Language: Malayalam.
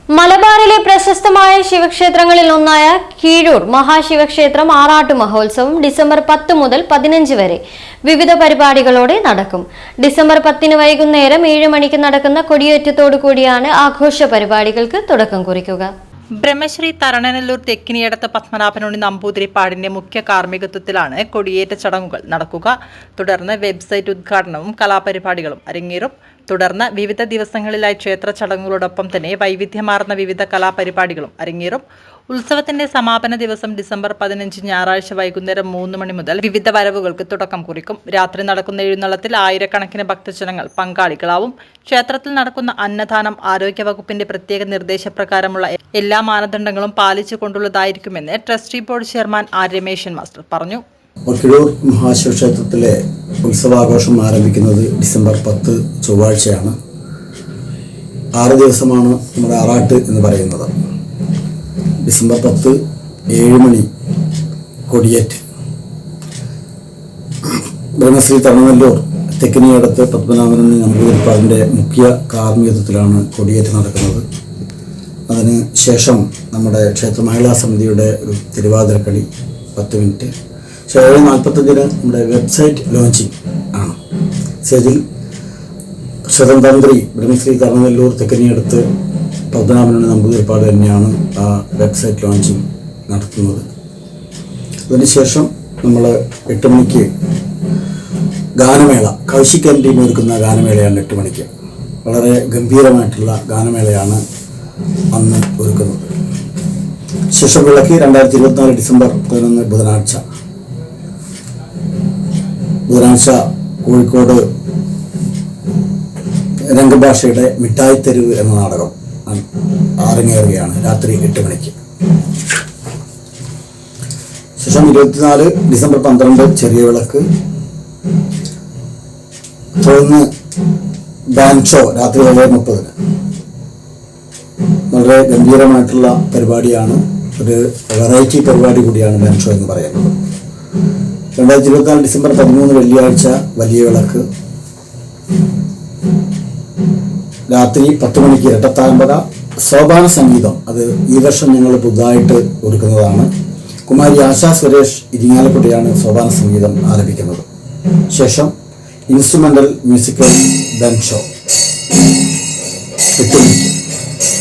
മലബാറിലെ പ്രശസ്തമായ ശിവക്ഷേത്രങ്ങളിൽ ഒന്നായ കീഴൂർ മഹാശിവക്ഷേത്രം ആറാട്ട് മഹോത്സവം ഡിസംബർ 10 മുതൽ 15 വരെ വിവിധ പരിപാടികളോടെ നടക്കും. ഡിസംബർ 10 വൈകുന്നേരം 7 മണിക്ക് നടക്കുന്ന കൊടിയേറ്റത്തോടു കൂടിയാണ് ആഘോഷ പരിപാടികൾക്ക് തുടക്കം കുറിക്കുക. ബ്രഹ്മശ്രീ തരണനല്ലൂർ തെക്കിനിയടത്ത് പത്മനാഭനുണ്ണി നമ്പൂതിരിപ്പാടിന്റെ മുഖ്യ കാർമ്മികത്വത്തിലാണ് കൊടിയേറ്റ ചടങ്ങുകൾ നടക്കുക. തുടർന്ന് വെബ്സൈറ്റ് ഉദ്ഘാടനവും കലാപരിപാടികളും അരങ്ങേറും. തുടർന്ന് വിവിധ ദിവസങ്ങളിലായി ക്ഷേത്ര ചടങ്ങുകളോടൊപ്പം തന്നെ വൈവിധ്യമാർന്ന വിവിധ കലാപരിപാടികളും അരങ്ങേറും. ഉത്സവത്തിന്റെ സമാപന ദിവസം ഡിസംബർ 15 ഞായറാഴ്ച വൈകുന്നേരം 3 മണി മുതൽ വിവിധ വരവുകൾക്ക് തുടക്കം കുറിക്കും. രാത്രി നടക്കുന്ന എഴുന്നള്ളത്തിൽ ആയിരക്കണക്കിന് ഭക്തജനങ്ങൾ പങ്കാളികളാവും. ക്ഷേത്രത്തിൽ നടക്കുന്ന അന്നദാനം ആരോഗ്യവകുപ്പിന്റെ പ്രത്യേക നിർദ്ദേശപ്രകാരമുള്ള എല്ലാ മാനദണ്ഡങ്ങളും പാലിച്ചുകൊണ്ടുള്ളതായിരിക്കുമെന്ന് trustee board chairman R Rameshan master പറഞ്ഞു. കീഴൂർ മഹാശിവക്ഷേത്രത്തിലെ ഉത്സവാഘോഷം ആരംഭിക്കുന്നത് ഡിസംബർ 10 ചൊവ്വാഴ്ചയാണ്. 6 ദിവസമാണ് നമ്മുടെ ആറാട്ട് എന്ന് പറയുന്നത്. ഡിസംബർ 10 7 മണി കൊടിയേറ്റ്. ബ്രഹ്മശ്രീ തരണനല്ലൂർ തെക്കിനിയടത്ത് പത്മനാഭനുണ്ണി നമ്പൂതിരിപ്പാടിൻ്റെ മുഖ്യ കാർമ്മികത്വത്തിലാണ് കൊടിയേറ്റ് നടക്കുന്നത്. അതിന് ശേഷം നമ്മുടെ ക്ഷേത്ര മഹിളാ സമിതിയുടെ ഒരു തിരുവാതിരക്കളി 10 മിനിറ്റ്. 7:45 നമ്മുടെ വെബ്സൈറ്റ് ലോഞ്ചിങ് ആണ്. സ്റ്റേജിൽ സ്വതന്ത്രി ബ്രഹ്മശ്രീ തരണനല്ലൂർ തെക്കിനിയടത്ത് പത്മനാഭനുണ്ണി നമ്പൂതിരിപ്പാട് തന്നെയാണ് ആ വെബ്സൈറ്റ് ലോഞ്ചിങ് നടത്തുന്നത്. അതിനുശേഷം നമ്മൾ 8 മണിക്ക് ഗാനമേള, കൗശികൻ ടീം ഒരുക്കുന്ന ഗാനമേളയാണ് 8 മണിക്ക്. വളരെ ഗംഭീരമായിട്ടുള്ള ഗാനമേളയാണ് അന്ന് ഒരുക്കുന്നത്. ശേഷം വിളക്ക് 2024 ഡിസംബർ 11 ബുധനാഴ്ച കോഴിക്കോട് രംഗഭാഷയുടെ മിഠായി തെരുവ് എന്ന നാടകം അരങ്ങേറുകയാണ് രാത്രി 8 മണിക്ക്. ശേഷം 24 ഡിസംബർ 12 ചെറിയ വിളക്ക്. തുടർന്ന് ബാൻഡ് ഷോ രാത്രി 7:30. വളരെ ഗംഭീരമായിട്ടുള്ള പരിപാടിയാണ്. ഒരു വെറൈറ്റി പരിപാടി കൂടിയാണ് ബാൻഡ് ഷോ എന്ന് പറയുന്നത്. 2024 ഡിസംബർ 13 വെള്ളിയാഴ്ച വലിയ വിളക്ക്. രാത്രി 10 മണിക്ക് ഇരട്ടത്താമ്പര സോപാന സംഗീതം. അത് ഈ വർഷം ഞങ്ങൾ പുതുതായിട്ട് ഒരുക്കുന്നതാണ്. കുമാരി ആശാ സുരേഷ് ഇരിങ്ങാലക്കുടിയാണ് സോപാന സംഗീതം ആലപിക്കുന്നത്. ശേഷം ഇൻസ്ട്രുമെന്റൽ മ്യൂസിക്കൽ ബാൻഡ് ഷോ 8 മണിക്ക്.